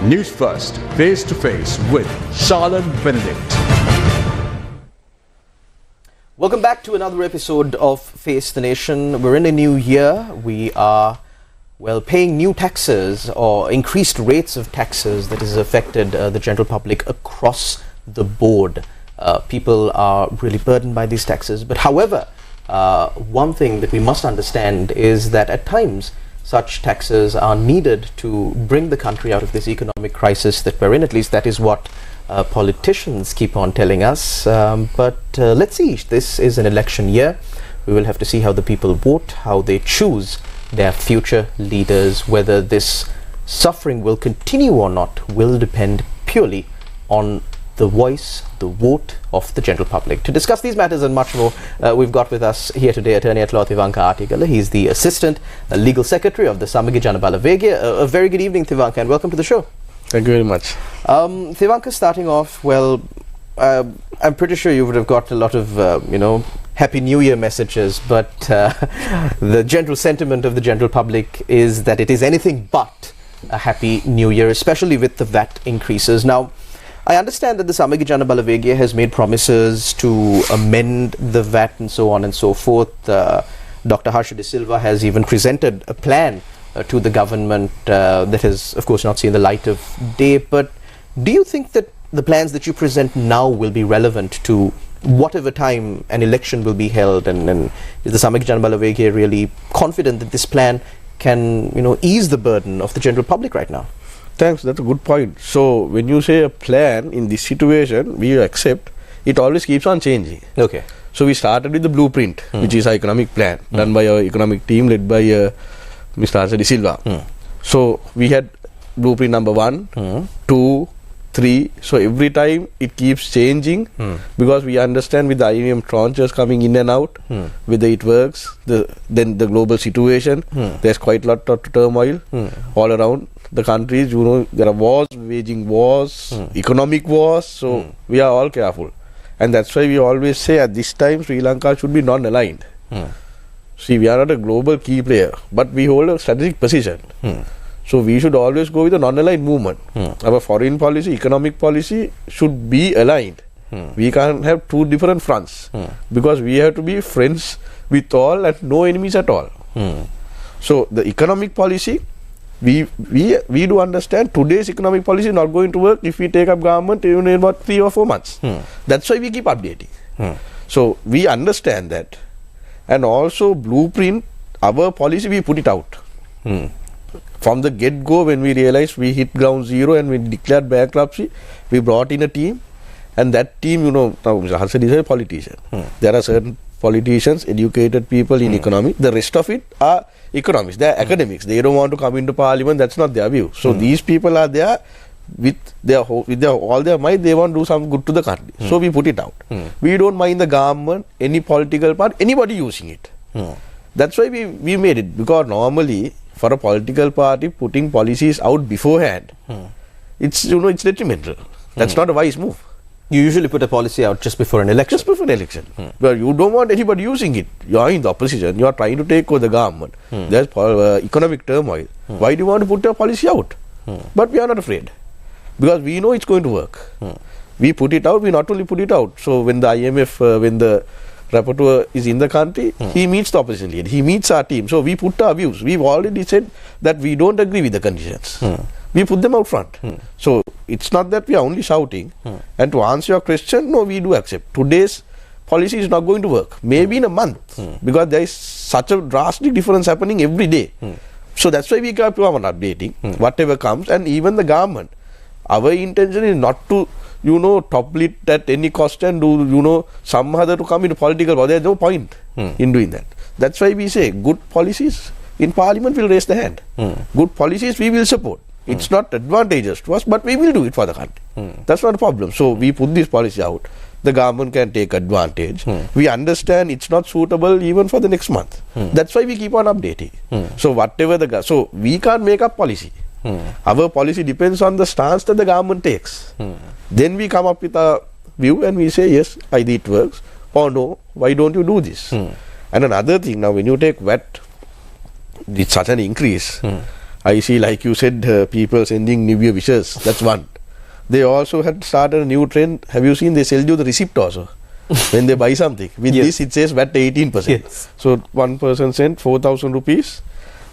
Newsfirst, face to face with Charlotte Benedict. Welcome back to another episode of Face the Nation. We're in a new year. We are, paying new taxes or increased rates of taxes that has affected the general public across the board. People are really burdened by these taxes. But however, one thing that we must understand is that at times such taxes are needed to bring the country out of this economic crisis that we're in. At least that is what politicians keep on telling us. But let's see, this is an election year. We will have to see how the people vote, how they choose their future leaders. Whether this suffering will continue or not will depend purely on the voice, the vote of the general public. To discuss these matters and much more, we've got with us here today Attorney at Law Thivanka Attygalle. He's the Assistant Legal Secretary of the Samagi Balavegia. A very good evening, Thivanka, and welcome to the show. Thank you very much. Thivanka, starting off, I'm pretty sure you would have got a lot of, Happy New Year messages, but the general sentiment of the general public is that it is anything but a Happy New Year, especially with the VAT increases. Now, I understand that the Samagi Balavegia has made promises to amend the VAT and so on and so forth. Dr. Harsha De Silva has even presented a plan to the government that has, of course, not seen the light of day. But do you think that the plans that you present now will be relevant to whatever time an election will be held? And is the Samagi Balavegia really confident that this plan can, ease the burden of the general public right now? Thanks, that's a good point. So, when you say a plan in this situation, we accept, it always keeps on changing. Okay. So, we started with the blueprint, which is our economic plan, done by our economic team led by Mr. Harsha De Silva. So, we had blueprint number 1, 2, 3. So, every time it keeps changing because we understand with the IMF tranches coming in and out, whether it works, then the global situation, there's quite a lot of turmoil all around the countries. There are wars, waging wars, economic wars, so we are all careful. And that's why we always say at this time Sri Lanka should be non-aligned. See, we are not a global key player, but we hold a strategic position. So we should always go with a non-aligned movement. Our foreign policy, economic policy should be aligned. We can't have two different fronts because we have to be friends with all and no enemies at all. So the economic policy, we do understand today's economic policy is not going to work if we take up government even in about 3 or 4 months. That's why we keep updating. So we understand that. And also blueprint, our policy, we put it out. From the get-go, when we realized we hit ground zero and we declared bankruptcy, we brought in a team. And that team, now Mr. Harsha is a politician. There are certain politicians, educated people in economy. The rest of it are economists. They are academics. They don't want to come into parliament. That's not their view. So these people are there with all their might. They want to do some good to the country. So we put it out. We don't mind the government, any political party, anybody using it. That's why we made it. Because normally, for a political party, putting policies out beforehand, it's detrimental. That's not a wise move. You usually put a policy out just before an election. Just before an election. But you don't want anybody using it. You are in the opposition. You are trying to take over the government. There's economic turmoil. Why do you want to put a policy out? But we are not afraid. Because we know it's going to work. We put it out. We not only put it out. So when the IMF, when the rapporteur is in the country, he meets the opposition leader. He meets our team. So we put our views. We've already said that we don't agree with the conditions. We put them out front. So it's not that we are only shouting. And to answer your question, no, we do accept. Today's policy is not going to work. Maybe in a month. Because there is such a drastic difference happening every day. So that's why we keep on updating whatever comes. And even the government, our intention is not to topple it at any cost and do, some other to come into political power. There's no point in doing that. That's why we say good policies in parliament will raise the hand. Good policies we will support. It's not advantageous to us, but we will do it for the country. That's not a problem. So we put this policy out. The government can take advantage. We understand it's not suitable even for the next month. That's why we keep on updating. So whatever so we can't make up policy. Our policy depends on the stance that the government takes. Then we come up with a view and we say, yes, either it works or no, why don't you do this? And another thing, now when you take VAT, it's such an increase. I see, like you said, people sending New Year wishes. That's one. They also had started a new trend. Have you seen? They sell you the receipt also when they buy something. With Yes. this, it says VAT 18%. Yes. So one person sent 4,000 rupees.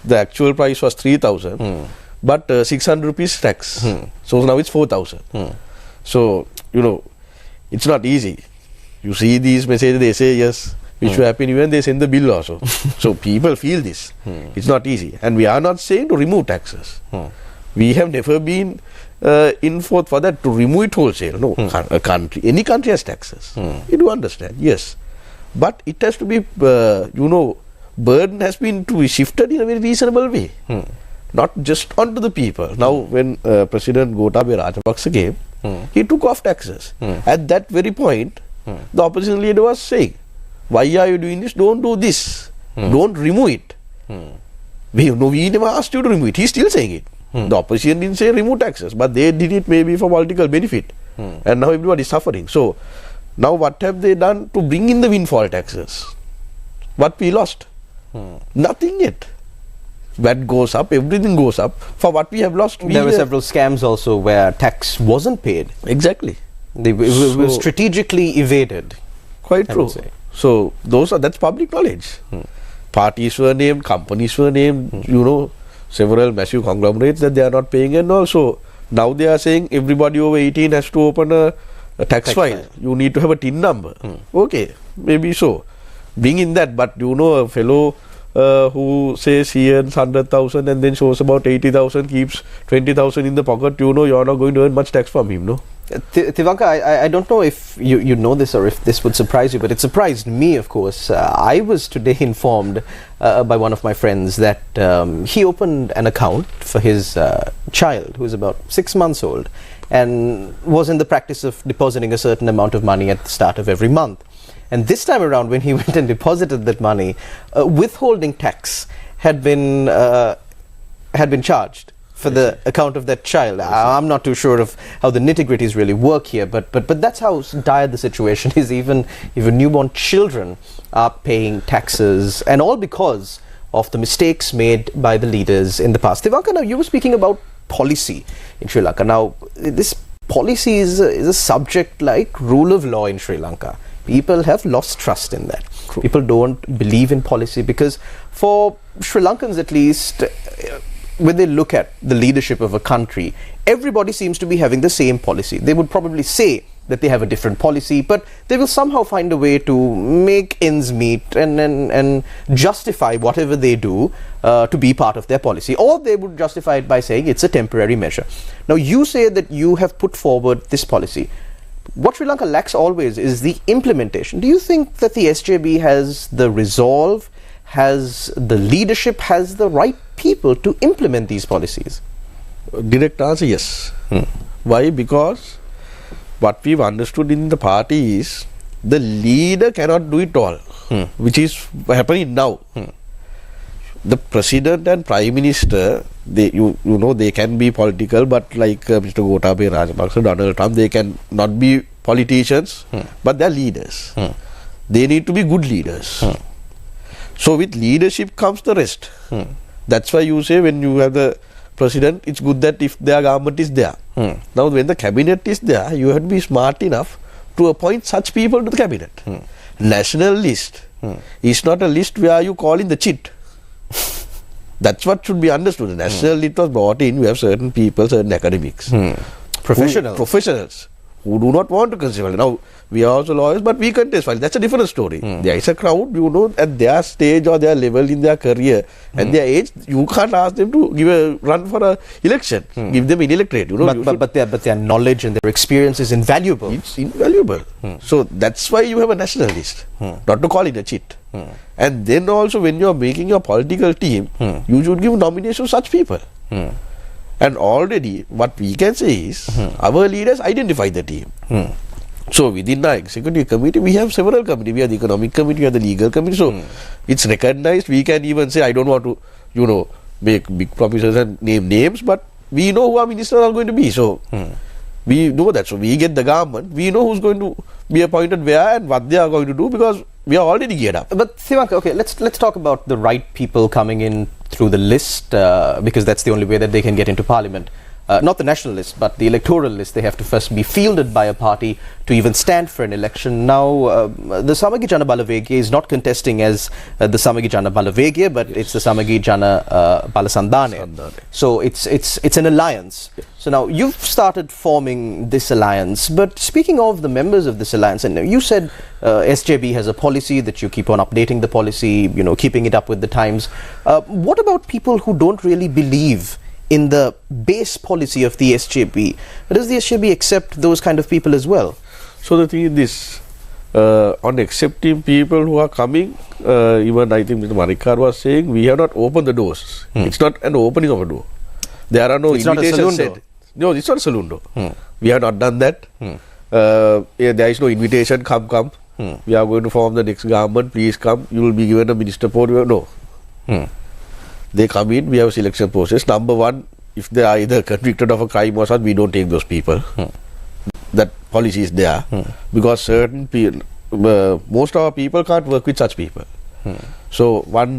The actual price was 3,000, but 600 rupees tax. So now it's 4,000. So it's not easy. You see these messages, they say yes, which will happen even they send the bill also. So people feel this. It's not easy. And we are not saying to remove taxes. We have never been in forth for that to remove it wholesale. No, a country, any country has taxes. You do understand, yes. But it has to be, burden has been to be shifted in a very reasonable way. Not just onto the people. Now, when President Gotabaya Rajapaksa came, he took off taxes. At that very point, the opposition leader was saying, why are you doing this? Don't do this. Don't remove it. We never asked you to remove it. He's still saying it. The opposition didn't say remove taxes, but they did it maybe for political benefit. And now everybody is suffering. So, now what have they done to bring in the windfall taxes? What we lost? Nothing yet. VAT goes up, everything goes up. For what we have lost, There were several scams also where tax wasn't paid. Exactly. They were strategically evaded. Quite I true. would say. So that's public knowledge. Parties were named, companies were named, several massive conglomerates that they are not paying, and also now they are saying everybody over 18 has to open a tax file. You need to have a TIN number. Okay, maybe so. Bring in that, but a fellow who says he earns 100,000 and then shows about 80,000, keeps 20,000 in the pocket, you're not going to earn much tax from him, no? Thivanka, I don't know if you know this or if this would surprise you, but it surprised me, of course. I was today informed by one of my friends that he opened an account for his child, who is about 6 months old, and was in the practice of depositing a certain amount of money at the start of every month. And this time around, when he went and deposited that money, withholding tax had been charged for the account of that child. I'm not too sure of how the nitty-gritties really work here, but that's how dire the situation is. Even newborn children are paying taxes, and all because of the mistakes made by the leaders in the past. Thivanka, now you were speaking about policy in Sri Lanka. Now, this policy is a subject like rule of law in Sri Lanka. People have lost trust in that. True. People don't believe in policy because, for Sri Lankans at least, when they look at the leadership of a country, everybody seems to be having the same policy. They would probably say that they have a different policy, but they will somehow find a way to make ends meet and justify whatever they do to be part of their policy. Or they would justify it by saying it's a temporary measure. Now, you say that you have put forward this policy. What Sri Lanka lacks always is the implementation. Do you think that the SJB has the resolve, has the leadership, has the right people to implement these policies? Direct answer, yes. Why? Because what we've understood in the party is the leader cannot do it all, which is happening now. The president and prime minister, they can be political, but like Mr. Gotabaya Rajapaksa, Donald Trump, they can not be politicians, but they're leaders. They need to be good leaders. So with leadership comes the rest. That's why you say when you have the president, it's good that if their government is there. Now when the cabinet is there, you have to be smart enough to appoint such people to the cabinet. National list is not a list where you call in the chit. That's what should be understood. The national list was brought in, we have certain people, certain academics. Professionals who do not want to contest file. Now, we are also lawyers, but we contest file. That's a different story. There is a crowd, at their stage or their level in their career and their age, you can't ask them to give a run for an election. Give them an electorate. But their knowledge and their experience is invaluable. It's invaluable. So that's why you have a national list, not to call it a cheat. And then also when you are making your political team, you should give nomination to such people. And already what we can say is our leaders identify the team. So within our executive committee, we have several committees. We have the economic committee, we have the legal committee. So it's recognized. We can even say, I don't want to, make big promises and name names, but we know who our ministers are going to be. So we know that. So we get the government. We know who's going to be appointed where and what they are going to do, because we are already geared up. But Thivanka, okay, let's talk about the right people coming in through the list, because that's the only way that they can get into parliament. Not the national list, but the electoral list. They have to first be fielded by a party to even stand for an election. Now, the Samagi Jana Balavegya is not contesting as the Samagi Jana Balavegya, but it's the Samagi Jana Balasandane. So it's an alliance. Yes. So now you've started forming this alliance. But speaking of the members of this alliance, and you said SJB has a policy that you keep on updating the policy, you know, keeping it up with the times. What about people who don't really believe in the base policy of the SJB? Does the SJB accept those kind of people as well? So the thing is this, on accepting people who are coming, even I think Mr. Marikar was saying, we have not opened the doors. It's not an opening of a door. There are no invitations said. No, it's not a saloon door. We have not done that. There is no invitation, come. We are going to form the next government, please come. You will be given a minister post. No. They come in, we have a selection process. Number one, if they are either convicted of a crime or something, we don't take those people. That policy is there. Because certain people, most of our people can't work with such people. So one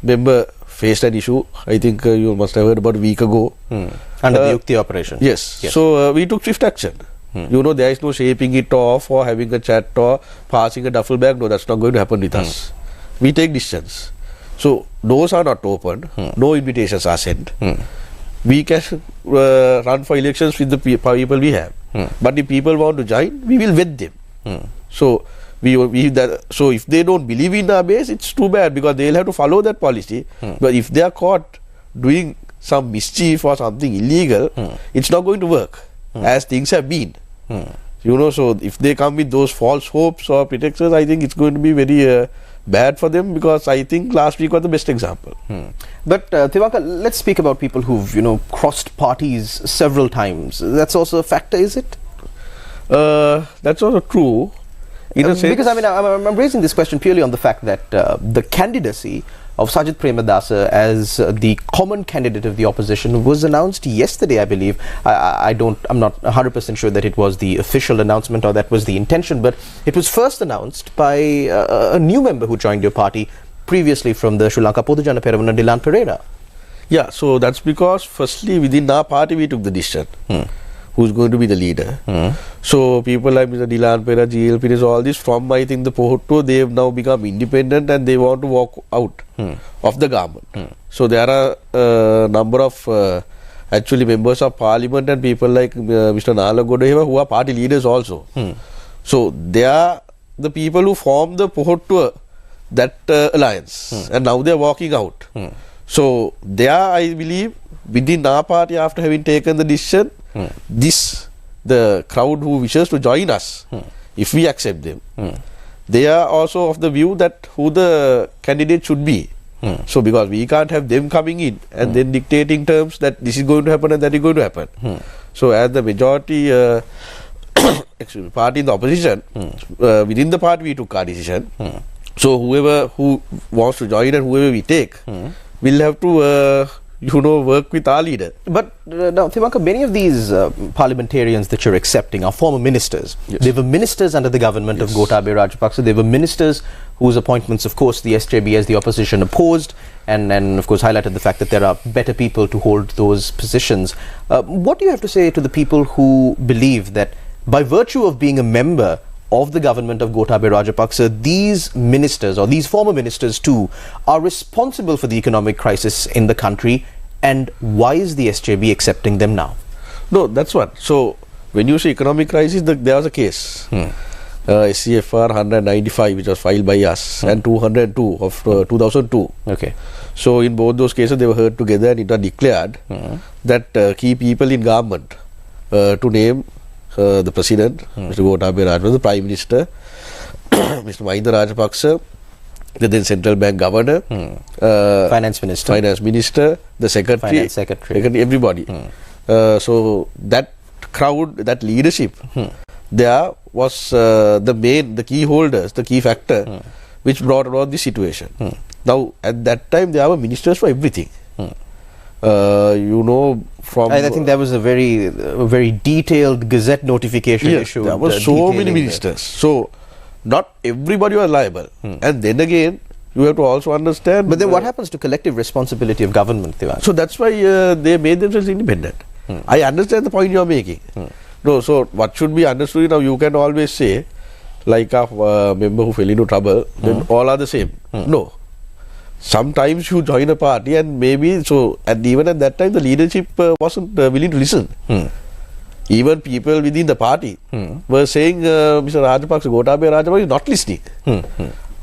member faced an issue, I think you must have heard about a week ago. Under the Yukti operation. Yes. So we took swift action. You know, there is no shaping it off or having a chat or passing a duffel bag. No, that's not going to happen with us. We take decisions. So doors are not opened, no invitations are sent. We can run for elections with the people we have. But if people want to join, we will vet them. So so if they don't believe in our base, it's too bad because they'll have to follow that policy. But if they are caught doing some mischief or something illegal, it's not going to work as things have been. You know, so if they come with those false hopes or pretexts, I think it's going to be very bad for them, because I think last week was the best example. But Thivanka, let's speak about people who've, you know, crossed parties several times. That's also a factor, is it? That's also true. In a sense, because I mean, I'm raising this question purely on the fact that the candidacy of Sajid Premadasa as the common candidate of the opposition was announced yesterday, I believe. I'm not 100% sure that it was the official announcement or that was the intention, but it was first announced by a new member who joined your party previously from the Sri Lanka Podujana Peramuna, Dilan Pereira. Yeah, so that's because firstly within our party we took the decision who's going to be the leader. So people like Mr. Dilan Pereira, GL Pires, all this from I think the Pohotto, they have now become independent and they want to walk out of the government. So there are a number of actually members of parliament and people like Mr. Nala Godeva who are party leaders also. So they are the people who form the Pohotto, that alliance, and now they are walking out. So there, I believe, within our party, after having taken the decision, the crowd who wishes to join us, if we accept them, they are also of the view that who the candidate should be. So because we can't have them coming in and then dictating terms that this is going to happen and that is going to happen. So as the majority party in the opposition, within the party we took our decision. So whoever who wants to join and whoever we take will have to work with our leader. But now, Thivanka, many of these parliamentarians that you're accepting are former ministers. They were ministers under the government of Gotabaya Rajapaksa. They were ministers whose appointments, of course, the SJB as the opposition opposed, and of course highlighted the fact that there are better people to hold those positions. What do you have to say to the people who believe that by virtue of being a member of the government of Gotabaya Rajapaksa, these ministers or these former ministers too are responsible for the economic crisis in the country, and why is the SJB accepting them now? No, that's what. So when you say economic crisis, there was a case. SCFR 195 which was filed by us and 202 of 2002. Okay. So in both those cases they were heard together and it was declared that key people in government to name the President, Mr. Gotabaya Rajapaksa, the Prime Minister, Mr. Mahinda Rajapaksa, the then Central Bank Governor, Finance Minister, the Secretary, Finance Secretary, everybody. So that crowd, that leadership, there was the key holders, the key factor which brought about this situation. Now at that time there were ministers for everything. From I think that was a very detailed Gazette notification issue. There were so many ministers. So not everybody was liable. And then again, you have to also understand. But then what happens to collective responsibility of government, Thivanka? So that's why they made themselves independent. I understand the point you are making. No, so what should be understood now, you can always say, like a member who fell into trouble, then all are the same. No. Sometimes you join a party and maybe, so even at that time the leadership wasn't willing to listen. Even people within the party were saying Mr. Rajapaksa, Gotabaya Rajapaksa is not listening.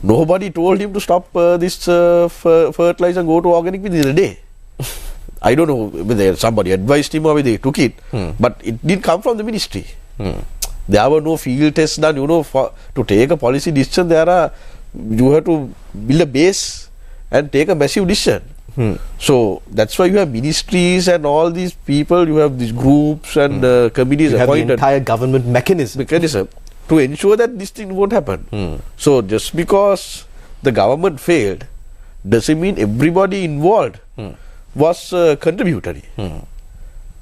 Nobody told him to stop this fertilizer and go to organic within a day. I don't know whether somebody advised him or whether he took it, but it didn't come from the ministry. There were no field tests done. To take a policy decision, you have to build a base and take a massive decision. So that's why you have ministries and all these people, you have these groups and committees you appointed. have the entire government mechanism to ensure that this thing won't happen. So just because the government failed doesn't mean everybody involved was contributory.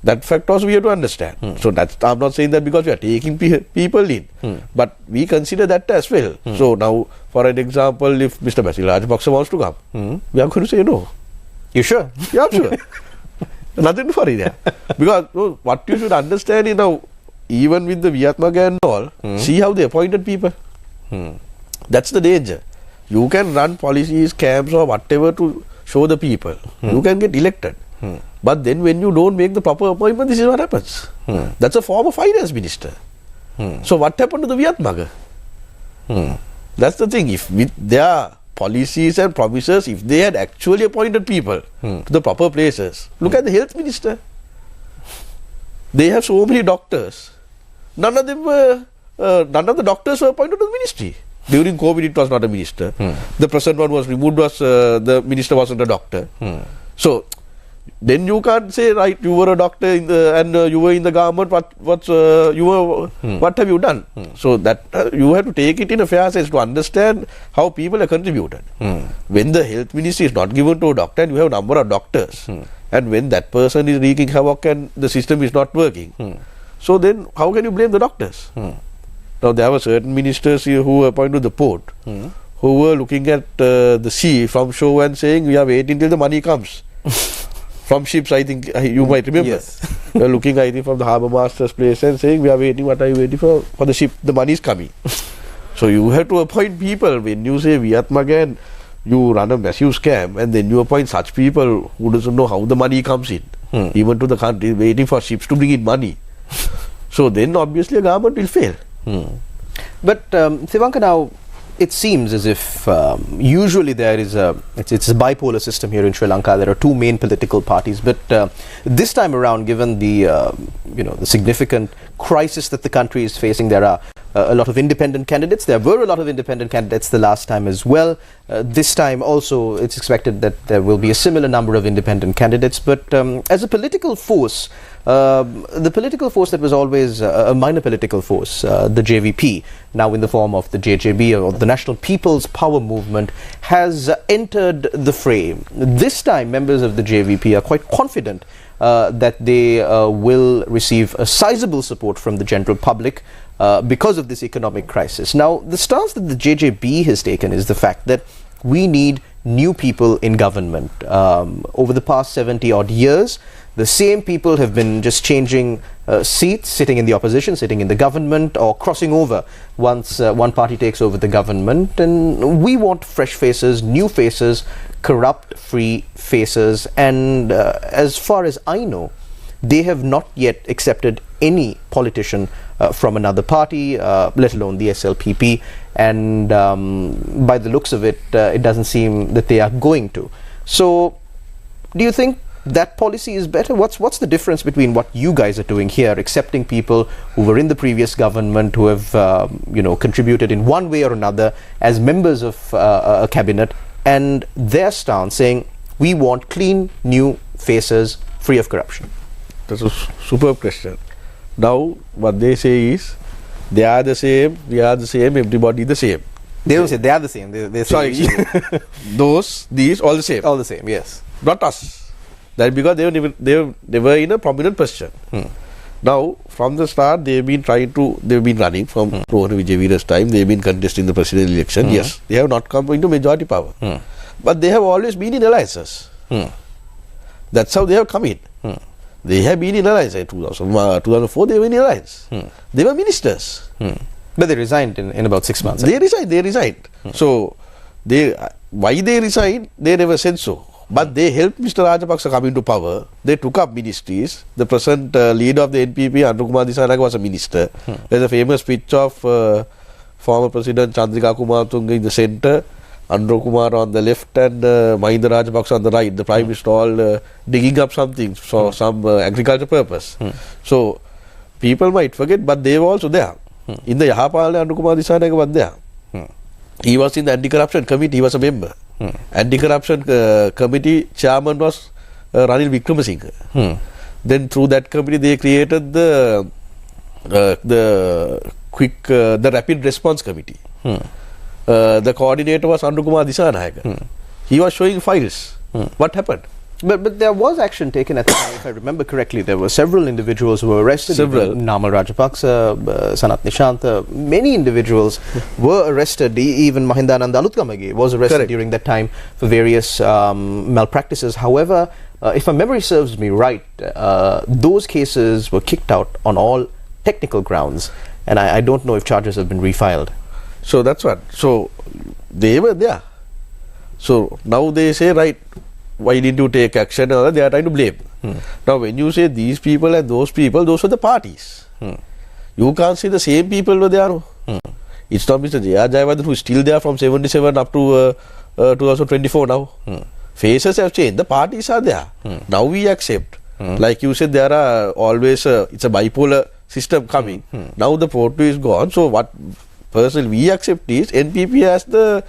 That fact also we have to understand. So I'm not saying that because we are taking people in, but we consider that as well. So now, for an example, if Mr. Basil Rajapaksa wants to come, we are going to say no. You sure? Yeah, I'm sure. Nothing to worry there. Because what you should understand is now, even with the Vietmaga and all, see how they appointed people. That's the danger. You can run policies, camps or whatever to show the people. You can get elected. But then when you don't make the proper appointment, this is what happens. That's a former finance minister. So what happened to the Vietmaga? That's the thing. If with their policies and promises, if they had actually appointed people to the proper places, look at the health minister. They have so many doctors. None of the doctors were appointed to the ministry. During COVID, it was not a minister. The present one was removed, the minister wasn't a doctor. So then you can't say, right, you were a doctor and you were in the government, what have you done? So that you have to take it in a fair sense to understand how people are contributed. When the health ministry is not given to a doctor and you have a number of doctors, and when that person is wreaking havoc and the system is not working, so then how can you blame the doctors? Now there were certain ministers here who were appointed to the port, who were looking at the sea from shore and saying, we are waiting till the money comes. From ships, I think you might remember. Yes. They are looking, I think, from the harbour master's place and saying, we are waiting, what are you waiting for? For the ship, the money is coming. So you have to appoint people. When you say Vietmaga and you run a massive scam, and then you appoint such people who doesn't know how the money comes in, even to the country, waiting for ships to bring in money. So then obviously a government will fail. But Thivanka, now it seems as if usually there is it's a bipolar system here in Sri Lanka. There are two main political parties, but this time around, given the the significant crisis that the country is facing, there are a lot of independent candidates. There were a lot of independent candidates the last time as well. This time also it's expected that there will be a similar number of independent candidates. But as a political force, the political force that was always a minor political force, the JVP, now in the form of the JJB, or the National People's Power Movement, has entered the fray. This time members of the JVP are quite confident that they will receive a sizable support from the general public because of this economic crisis. Now, the stance that the JJB has taken is the fact that we need new people in government. Over the past 70 odd years, the same people have been just changing seats, sitting in the opposition, sitting in the government, or crossing over once one party takes over the government. And we want fresh faces, new faces, corrupt-free faces. And as far as I know, they have not yet accepted any politician from another party, let alone the SLPP. And by the looks of it, it doesn't seem that they are going to. So, do you think that policy is better? What's the difference between what you guys are doing here, accepting people who were in the previous government, who have contributed in one way or another as members of a cabinet, and their stance saying we want clean new faces free of corruption? That's a superb question. Now what they say is they are the same, we are the same, everybody the same. They don't say they are the same. They say these all the same. All the same, yes. Not us. That because they were in a prominent position. Now, from the start, they've been running from Rohana Vijayveera's time. They've been contesting the presidential election. Yes, they have not come into majority power. But they have always been in alliances. That's how they have come in. They have been in alliance. In 2004, they were in alliance. They were ministers. But they resigned in about 6 months. They resigned. So, why they resigned, they never said so. But they helped Mr. Rajapaksa come into power. They took up ministries. The present leader of the NPP, Andrakumar Dissanayake, was a minister. There's a famous speech of former President Chandrika Kumaratunga in the centre, Andro Kumar on the left, and Mahinda Rajapaksa on the right. The Prime Minister all digging up something for some agriculture purpose. So, people might forget, but they were also there. In the Yahapalne, Andrakumar Dissanayake was there. He was in the anti-corruption committee, he was a member. Anti-corruption committee chairman was Ranil Wickramasinghe. Then through that committee they created the rapid response committee. The coordinator was Andrakumar Dissanayake. He was showing files. What happened? But there was action taken at the time, if I remember correctly. There were several individuals who were arrested. Namal Rajapaksa, Sanat Nishanta, many individuals were arrested. Even Mahindananda Alutkamage was arrested during that time for various malpractices. However, if my memory serves me right, those cases were kicked out on all technical grounds, and I don't know if charges have been refiled. So that's what. So they were there. So now they say, right, why didn't you take action? They are trying to blame. Now, when you say these people and those people, those are the parties. You can't say the same people were there. It's not Mr. J.R. Jayawardena who is still there from 77 up to 2024 now. Faces have changed. The parties are there. Now we accept. Like you said, there are always, it's a bipolar system coming. Now the photo is gone. So what personally we accept is NPP as the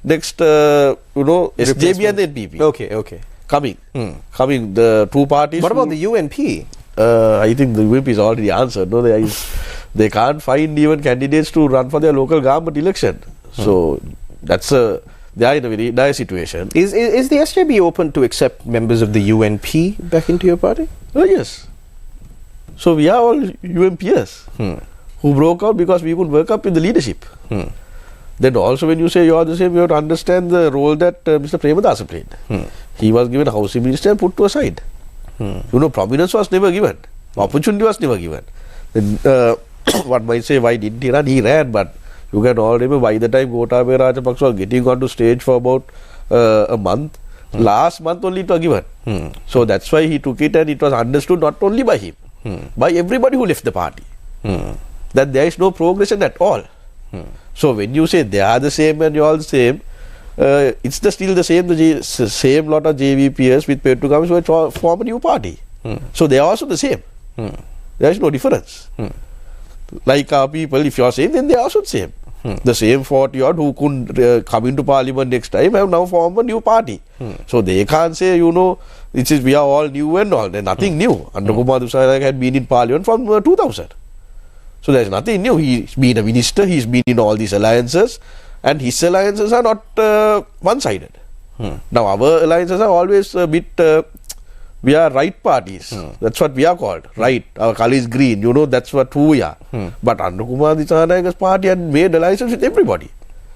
next, SJB and the NPP. Okay. Coming, the two parties. What about the UNP? I think the UNP is already answered. No, they can't find even candidates to run for their local government election. So they are in a very dire situation. Is the SJB open to accept members of the UNP back into your party? Oh, yes. So we are all UNPers who broke out because we could work up in the leadership. Then also when you say you are the same, you have to understand the role that Mr. Premadasa played. He was given a housing minister and put to a side. Prominence was never given. Opportunity was never given. Then one might say, why didn't he run? He ran, but you can all remember by the time Gotabaya Rajapaksa was getting onto stage for about a month, last month only it was given. So that's why he took it, and it was understood not only by him, by everybody who left the party, that there is no progression at all. So when you say they are the same and you are the same, it's still the same lot of JVPs with Petrugamis who form a new party. So they are also the same. There is no difference. Like our people, if you are same, then they are also the same. The same 40 odd who couldn't come into parliament next time have now formed a new party. So they can't say, we are all new and all. There's nothing new. Andrakumar Dissanayake had been in parliament from 2000. So there's nothing new. He's been a minister, he's been in all these alliances, and his alliances are not one-sided. Now our alliances are always a bit, we are right parties. That's what we are called, right. Our colour is green, that's who we are. But Andrakumar Dissanayaka's party had made alliances with everybody.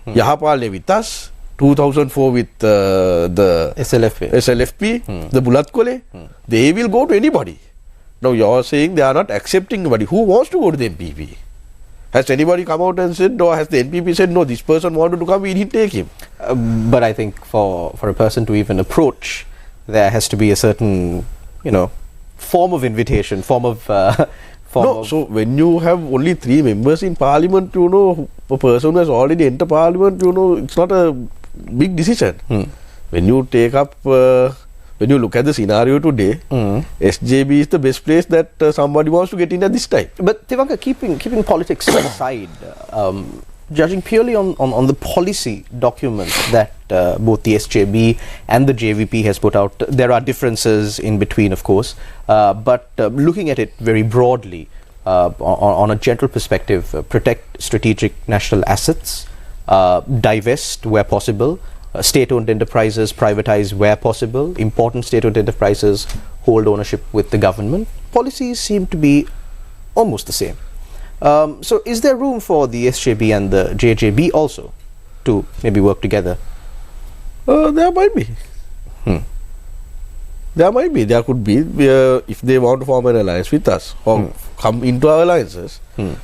Yahapalne with us, 2004 with the SLFP, the Bulatkole, they will go to anybody. Now you are saying they are not accepting anybody. Who wants to go to the NPP? Has anybody come out and said, or has the NPP said, no, this person wanted to come, we didn't take him? But I think for a person to even approach, there has to be a certain, form of invitation, So when you have only 3 members in parliament, a person who has already entered parliament, it's not a big decision. When you take up... when you look at the scenario today, SJB is the best place that somebody wants to get in at this time. But Thivanka, keeping politics aside, judging purely on the policy documents that both the SJB and the JVP has put out, there are differences in between, of course. But looking at it very broadly, on a general perspective, protect strategic national assets, divest where possible, state-owned enterprises privatize where possible, important state-owned enterprises hold ownership with the government. Policies seem to be almost the same. So is there room for the SJB and the JJB also to maybe work together? There might be. There might be. There could be. If they want to form an alliance with us or come into our alliances,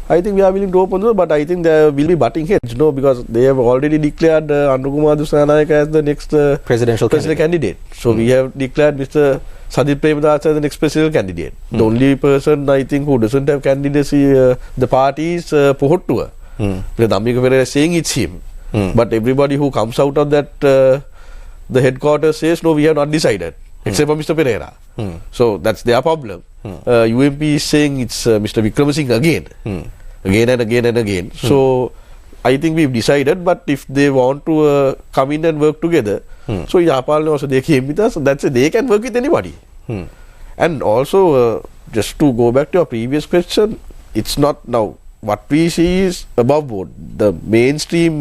I think we are willing to open those. But I think there will be butting heads, no, because they have already declared Anukumar Dusanayake as the next Presidential candidate. So we have declared Mr. Sadit Premadasa as the next presidential candidate. The only person I think who doesn't have candidacy, the party is Pohottua. Because Ambika Perera is saying it's him. But everybody who comes out of that, the headquarters says, no, we have not decided. Except for Mr. Pereira. So that's their problem. UMP is saying it's Mr. Wickramasinghe again. Again and again and again. So I think we've decided, but if they want to come in and work together, so Yapal also they came with us, that's it, they can work with anybody. And also, just to go back to your previous question, it's not now, what we see is above board. The mainstream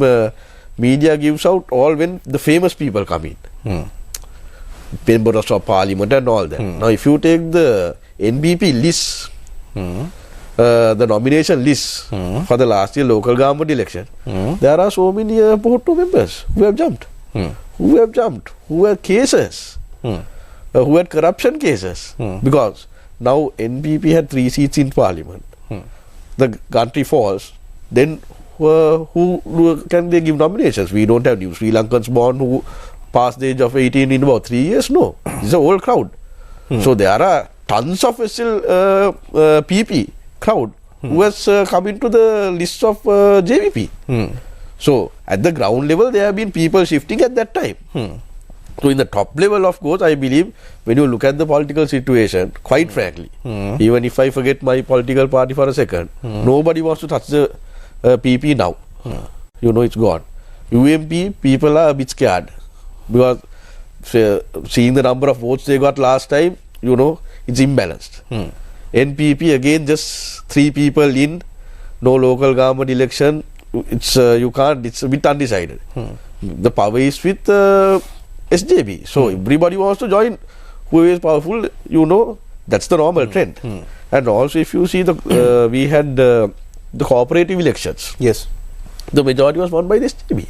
media gives out all when the famous people come in. Members of parliament and all that. Now, if you take the NBP list, the nomination list for the last year local government election, there are so many Pohottu members who have jumped, who have cases, who had corruption cases. Because now NBP had 3 seats in parliament. The country falls, then who can they give nominations? We don't have new Sri Lankans born who past the age of 18 in about 3 years. No, it's a whole crowd. So there are tons of still PP crowd who has come into the list of JVP. So at the ground level there have been people shifting at that time. So in the top level, of course, I believe when you look at the political situation, quite frankly, even if I forget my political party for a second, nobody wants to touch the PP now. You know, it's gone. UMP, people are a bit scared. Because seeing the number of votes they got last time, you know, it's imbalanced. NPP again, just 3 people in, no local government election. It's you can't. It's a bit undecided. The power is with SJB, so everybody wants to join. Who is powerful, you know, that's the normal trend. And also, if you see the we had the cooperative elections. Yes, the majority was won by the SJB.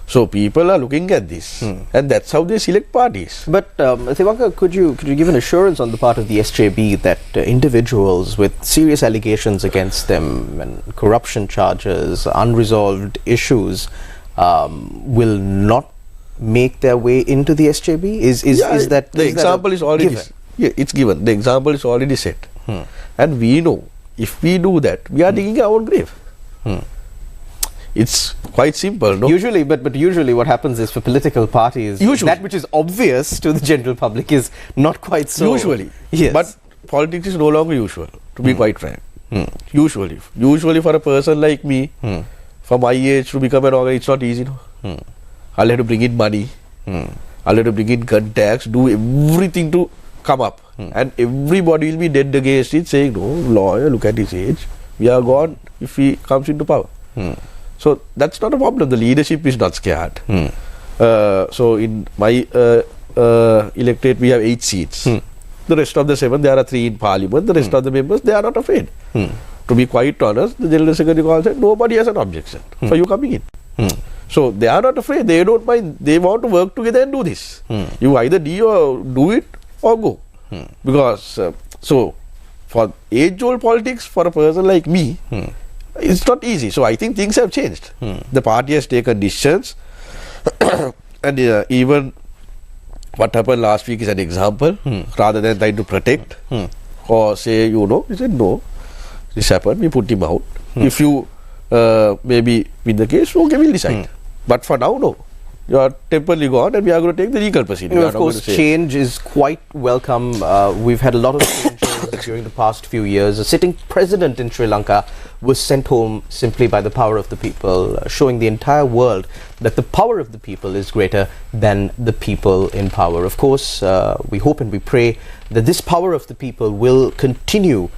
So people are looking at this, and that's how they select parties. But Thivanka, could you give an assurance on the part of the SJB that individuals with serious allegations against them and corruption charges, unresolved issues, will not make their way into the SJB? Is that the example is already given? Yeah, it's given. The example is already set, and we know if we do that, we are digging our own grave. It's quite simple, no? Usually, but usually what happens is for political parties, that which is obvious to the general public is not quite so. Usually. Yes. But politics is no longer usual, to be quite frank. Usually for a person like me, for my age to become an organizer, it's not easy, no? I'll have to bring in money, I'll have to bring in contacts, do everything to come up. And everybody will be dead against it, saying, no, lawyer, look at his age, we are gone if he comes into power. So that's not a problem. The leadership is not scared. So in my electorate, we have 8 seats. The rest of the 7, there are 3 in parliament. The rest of the members, they are not afraid. To be quite honest, the General Secretary said, nobody has an objection for you coming in. So they are not afraid. They don't mind. They want to work together and do this. You either do it or go. Because, so for age-old politics, for a person like me, it's not easy. So I think things have changed. The party has taken decisions, and even what happened last week is an example. Rather than trying to protect or say, you know, he said no, this happened, we put him out. If you maybe win the case, okay, we'll decide. But for now, no. You are temporarily gone, and we are going to take the legal proceeding. Of course, change is quite welcome. We've had a lot of changes during the past few years. A sitting president in Sri Lanka was sent home simply by the power of the people, showing the entire world that the power of the people is greater than the people in power. Of course, we hope and we pray that this power of the people will continue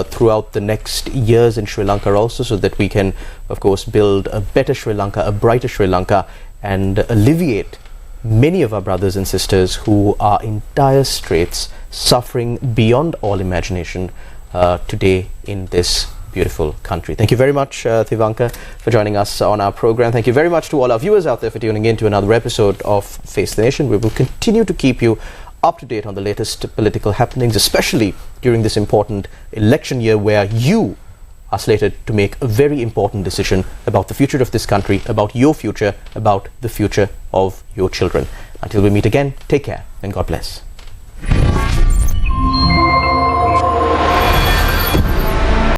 throughout the next years in Sri Lanka also, so that we can, of course, build a better Sri Lanka, a brighter Sri Lanka, and alleviate many of our brothers and sisters who are in dire straits, suffering beyond all imagination today in this beautiful country. Thank you very much, Thivanka, for joining us on our program. Thank you very much to all our viewers out there for tuning in to another episode of Face the Nation. We will continue to keep you up to date on the latest political happenings, especially during this important election year where you are slated to make a very important decision about the future of this country, about your future, about the future of your children. Until we meet again, take care and God bless.